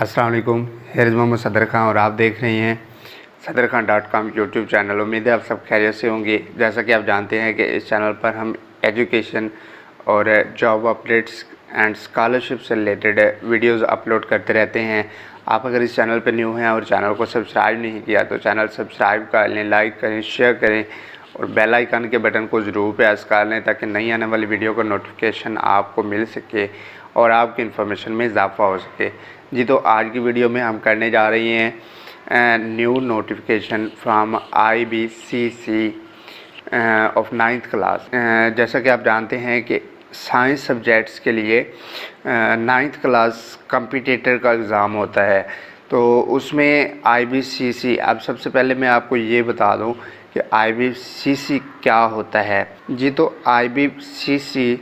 अस्सलाम वालेकुम, here is Mohammad सदर खान और आप देख रहे हैं sadarkhan.com यूट्यूब चैनल। उम्मीद है आप सब खैरियत से होंगे। जैसा कि आप जानते हैं कि इस चैनल पर हम एजुकेशन और जॉब अपडेट्स एंड स्कॉलरशिप से रिलेटेड वीडियोस अपलोड करते रहते हैं। आप अगर इस चैनल पर न्यू हैं और चैनल को सब्सक्राइब नहीं किया तो चैनल सब्सक्राइब कर लें, लाइक करें, शेयर करें और बेल आइकन के बटन को ज़रूर प्रेस कर लें ताकि नई आने वाली वीडियो का नोटिफिकेशन आपको मिल सके और आपकी इन्फॉर्मेशन में इजाफ़ा हो सके। जी, तो आज की वीडियो में हम करने जा रही हैं new notification from IBCC of 9th class. जैसा कि आप जानते हैं कि साइंस सब्जेक्ट्स के लिए 9th क्लास कम्पिटिटर का एग्ज़ाम होता है, तो उसमें IBCC, अब सबसे पहले मैं आपको ये बता दूं कि IBCC क्या होता है। जी, तो IBCC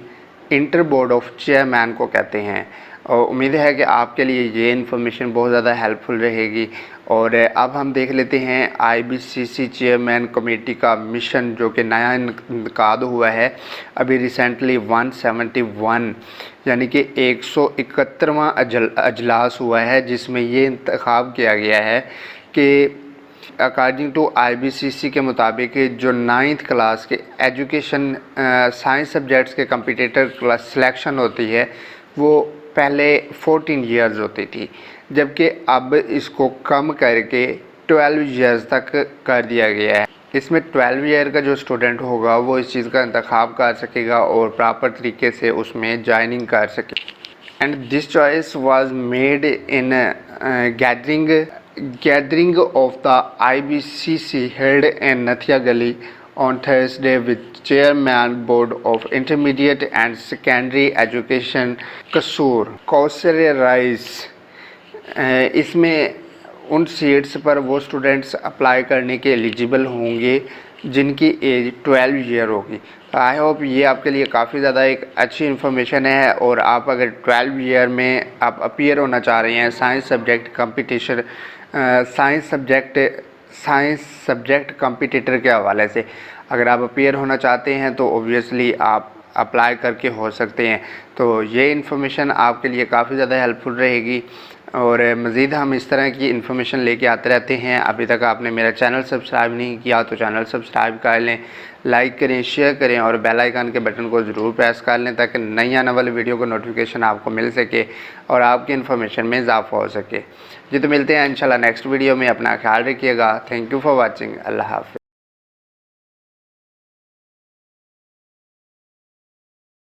inter board of chairman को कहते हैं और उम्मीद है कि आपके लिए ये इन्फॉर्मेशन बहुत ज़्यादा हेल्पफुल रहेगी। और अब हम देख लेते हैं IBCC चेयरमैन कमेटी का मिशन जो कि नया इनकाद हुआ है अभी रिसेंटली 171 यानी कि 171वां अजलास हुआ है, जिसमें ये इंतखाब किया गया है कि अकॉर्डिंग टू IBCC के मुताबिक जो 9th क्लास के एजुकेशन साइंस सब्जेक्ट्स के कंपटीटर क्लास सिलेक्शन होती है वो पहले 14 इयर्स होती थी, जबकि अब इसको कम करके 12 इयर्स तक कर दिया गया है। इसमें 12 ईयर का जो स्टूडेंट होगा वो इस चीज़ का इंतखाब कर सकेगा और प्रॉपर तरीके से उसमें ज्वाइनिंग कर सके। And this choice was made in gathering of the IBCC held in Nathia Gully on Thursday with Chairman Board of Intermediate and Secondary Education Kausar Rice। इसमें उन सीट्स पर वो स्टूडेंट्स अप्लाई करने के एलिजिबल होंगे जिनकी एज 12 ईयर होगी। I hope ये आपके लिए काफ़ी ज़्यादा एक अच्छी इन्फॉर्मेशन है और आप अगर 12 ईयर में आप अपीयर होना चाह रहे हैं science subject competition science subject competitor के हवाले से अगर आप अपीयर होना चाहते हैं तो ओबियसली आप अप्लाई करके हो सकते हैं। तो ये इन्फॉर्मेशन आपके लिए काफ़ी ज़्यादा हेल्पफुल रहेगी और मज़ीद हम इस तरह की इन्फॉर्मेशन लेके आते रहते हैं। अभी तक आपने मेरा चैनल सब्सक्राइब नहीं किया तो चैनल सब्सक्राइब कर लें, लाइक करें, शेयर करें और बेल आइकन के बटन को ज़रूर प्रेस कर लें ताकि नई आने वाली वीडियो को नोटिफिकेशन आपको मिल सके और आपकी इन्फॉर्मेशन में इजाफ़ा हो सके। जी, तो मिलते हैं इंशाल्लाह नेक्स्ट वीडियो में। अपना ख्याल रखिएगा। Thank you for watching. अल्लाह हाफ़िज़।